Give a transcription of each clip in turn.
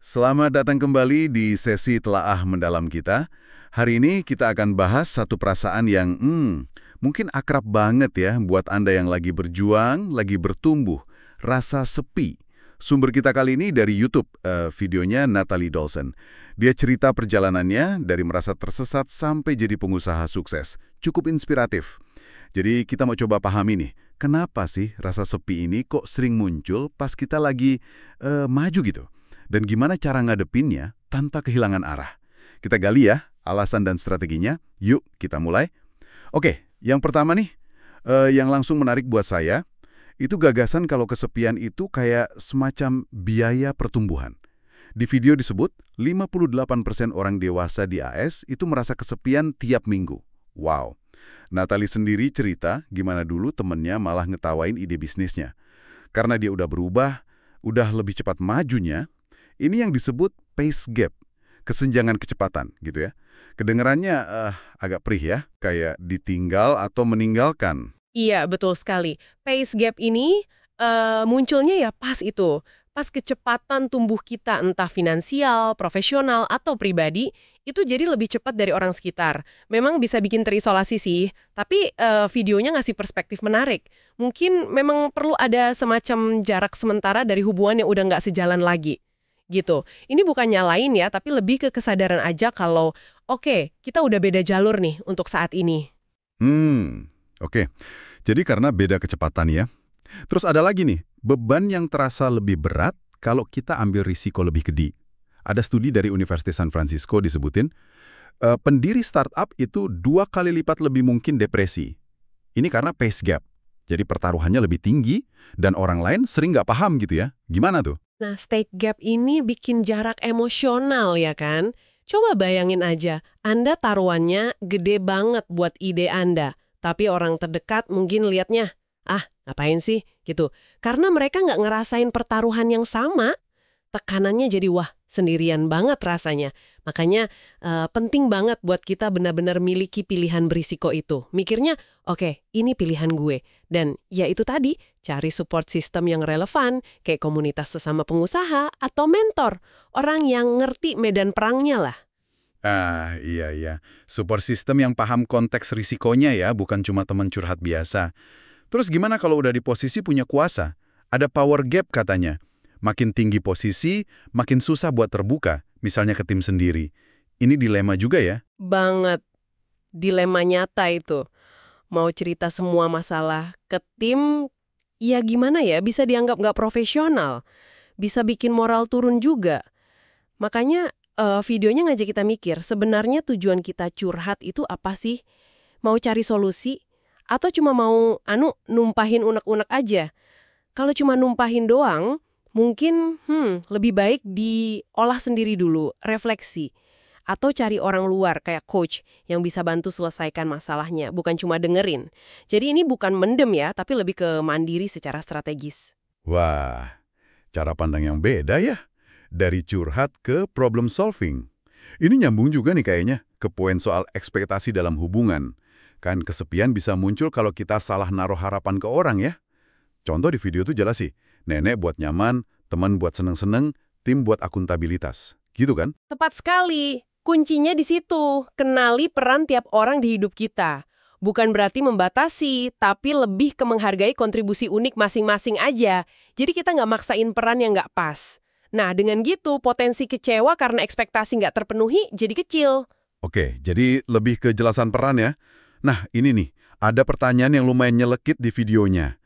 Selamat datang kembali di sesi telaah mendalam kita. Hari ini kita akan bahas satu perasaan yang mungkin akrab banget ya buat Anda yang lagi berjuang, lagi bertumbuh. Rasa sepi. Sumber kita kali ini dari YouTube, videonya Natalie Dawson. Dia cerita perjalanannya dari merasa tersesat sampai jadi pengusaha sukses. Cukup inspiratif. Jadi kita mau coba pahami nih, kenapa sih rasa sepi ini kok sering muncul pas kita lagi maju gitu? Dan gimana cara ngadepinnya tanpa kehilangan arah? Kita gali ya alasan dan strateginya. Yuk kita mulai. Oke, yang pertama nih, yang langsung menarik buat saya, itu gagasan kalau kesepian itu kayak semacam biaya pertumbuhan. Di video disebut, 58% orang dewasa di AS itu merasa kesepian tiap minggu. Wow. Natalie sendiri cerita gimana dulu temennya malah ngetawain ide bisnisnya. Karena dia udah berubah, udah lebih cepat majunya, ini yang disebut pace gap, kesenjangan kecepatan gitu ya. Kedengarannya agak perih ya, kayak ditinggal atau meninggalkan. Iya, betul sekali. Pace gap ini munculnya ya pas itu. Pas kecepatan tumbuh kita entah finansial, profesional, atau pribadi, itu jadi lebih cepat dari orang sekitar. Memang bisa bikin terisolasi sih, tapi videonya ngasih perspektif menarik. Mungkin memang perlu ada semacam jarak sementara dari hubungan yang udah nggak sejalan lagi. Gitu. Ini bukan nyalain ya, tapi lebih ke kesadaran aja kalau, oke, kita udah beda jalur nih untuk saat ini. Oke. Jadi karena beda kecepatan ya. Terus ada lagi nih, beban yang terasa lebih berat kalau kita ambil risiko lebih gede. Ada studi dari Universitas San Francisco disebutin, pendiri startup itu 2 kali lipat lebih mungkin depresi. Ini karena pace gap. Jadi pertaruhannya lebih tinggi dan orang lain sering nggak paham gitu ya. Gimana tuh? Nah, state gap ini bikin jarak emosional ya kan? Coba bayangin aja, Anda taruhannya gede banget buat ide Anda, tapi orang terdekat mungkin lihatnya, ngapain sih? Gitu. Karena mereka nggak ngerasain pertaruhan yang sama, tekanannya jadi wah, sendirian banget rasanya. Makanya penting banget buat kita benar-benar miliki pilihan berisiko itu. Mikirnya, oke, ini pilihan gue. Dan ya itu tadi, cari support system yang relevan, kayak komunitas sesama pengusaha atau mentor. Orang yang ngerti medan perangnya lah. Iya. Support system yang paham konteks risikonya ya, bukan cuma teman curhat biasa. Terus gimana kalau udah di posisi punya kuasa? Ada power gap katanya. Makin tinggi posisi, makin susah buat terbuka, misalnya ke tim sendiri. Ini dilema juga ya? Banget. Dilema nyata itu. Mau cerita semua masalah ke tim, ya gimana ya, bisa dianggap nggak profesional. Bisa bikin moral turun juga. Makanya videonya ngajak kita mikir, sebenarnya tujuan kita curhat itu apa sih? Mau cari solusi? Atau cuma mau numpahin unek-unek aja? Kalau cuma numpahin doang, mungkin lebih baik diolah sendiri dulu, refleksi. Atau cari orang luar kayak coach yang bisa bantu selesaikan masalahnya, bukan cuma dengerin. Jadi ini bukan mendem ya, tapi lebih ke mandiri secara strategis. Wah, cara pandang yang beda ya. Dari curhat ke problem solving. Ini nyambung juga nih kayaknya ke poin soal ekspektasi dalam hubungan. Kan kesepian bisa muncul kalau kita salah naruh harapan ke orang ya. Contoh di video itu jelas sih. Nenek buat nyaman, teman buat seneng-seneng, tim buat akuntabilitas. Gitu kan? Tepat sekali. Kuncinya di situ. Kenali peran tiap orang di hidup kita. Bukan berarti membatasi, tapi lebih ke menghargai kontribusi unik masing-masing aja. Jadi kita nggak maksain peran yang nggak pas. Nah, dengan gitu, potensi kecewa karena ekspektasi nggak terpenuhi jadi kecil. Oke, jadi lebih ke jelasan peran ya. Nah, ini nih, ada pertanyaan yang lumayan nyelekit di videonya.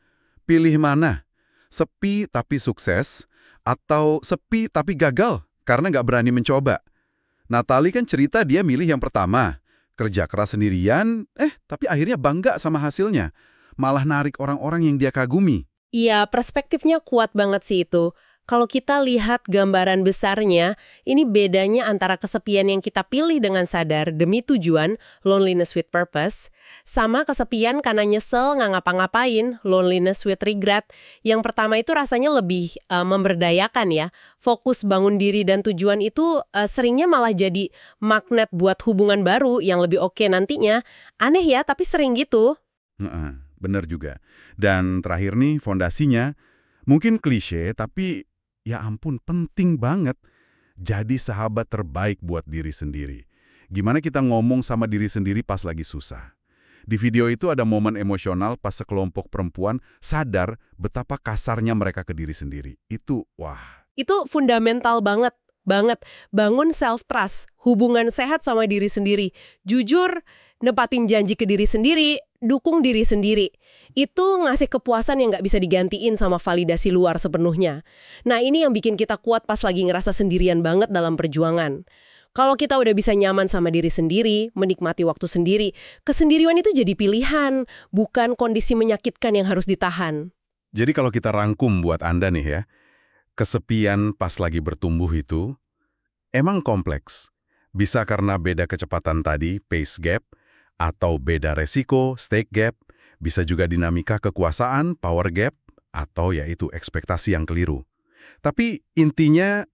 Pilih mana? Sepi tapi sukses, atau sepi tapi gagal karena nggak berani mencoba? Natalie kan cerita dia milih yang pertama. Kerja keras sendirian, tapi akhirnya bangga sama hasilnya. Malah narik orang-orang yang dia kagumi. Iya, perspektifnya kuat banget sih itu. Kalau kita lihat gambaran besarnya, ini bedanya antara kesepian yang kita pilih dengan sadar demi tujuan, loneliness with purpose, sama kesepian karena nyesel nggak ngapa-ngapain, loneliness with regret. Yang pertama itu rasanya lebih memberdayakan ya. Fokus bangun diri dan tujuan itu seringnya malah jadi magnet buat hubungan baru yang lebih oke nantinya. Aneh ya, tapi sering gitu. Bener juga. Dan terakhir nih, fondasinya, mungkin klise, tapi ya ampun, penting banget. jadi sahabat terbaik buat diri sendiri. Gimana kita ngomong sama diri sendiri pas lagi susah. Di video itu ada momen emosional pas sekelompok perempuan sadar betapa kasarnya mereka ke diri sendiri. Itu, wah. Itu fundamental banget, banget. Bangun self-trust, hubungan sehat sama diri sendiri. Jujur, nepatin janji ke diri sendiri, dukung diri sendiri. Itu ngasih kepuasan yang nggak bisa digantiin sama validasi luar sepenuhnya. Nah, ini yang bikin kita kuat pas lagi ngerasa sendirian banget dalam perjuangan. Kalau kita udah bisa nyaman sama diri sendiri, menikmati waktu sendiri, kesendirian itu jadi pilihan, bukan kondisi menyakitkan yang harus ditahan. Jadi kalau kita rangkum buat Anda nih ya, kesepian pas lagi bertumbuh itu emang kompleks. Bisa karena beda kecepatan tadi, pace gap, atau beda resiko, stake gap, bisa juga dinamika kekuasaan, power gap, atau yaitu ekspektasi yang keliru. Tapi intinya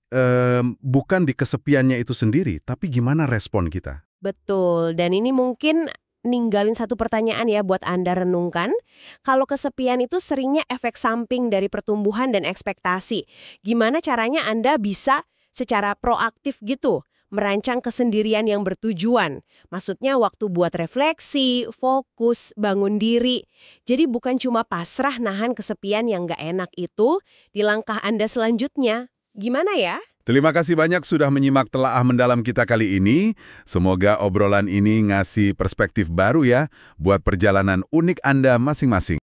bukan di kesepiannya itu sendiri, tapi gimana respon kita. Betul, dan ini mungkin ninggalin satu pertanyaan ya buat Anda renungkan. Kalau kesepian itu seringnya efek samping dari pertumbuhan dan ekspektasi. Gimana caranya Anda bisa secara proaktif gitu merancang kesendirian yang bertujuan? Maksudnya waktu buat refleksi, fokus, bangun diri. Jadi bukan cuma pasrah nahan kesepian yang nggak enak itu di langkah Anda selanjutnya. Gimana ya? Terima kasih banyak sudah menyimak telaah mendalam kita kali ini. Semoga obrolan ini ngasih perspektif baru ya buat perjalanan unik Anda masing-masing.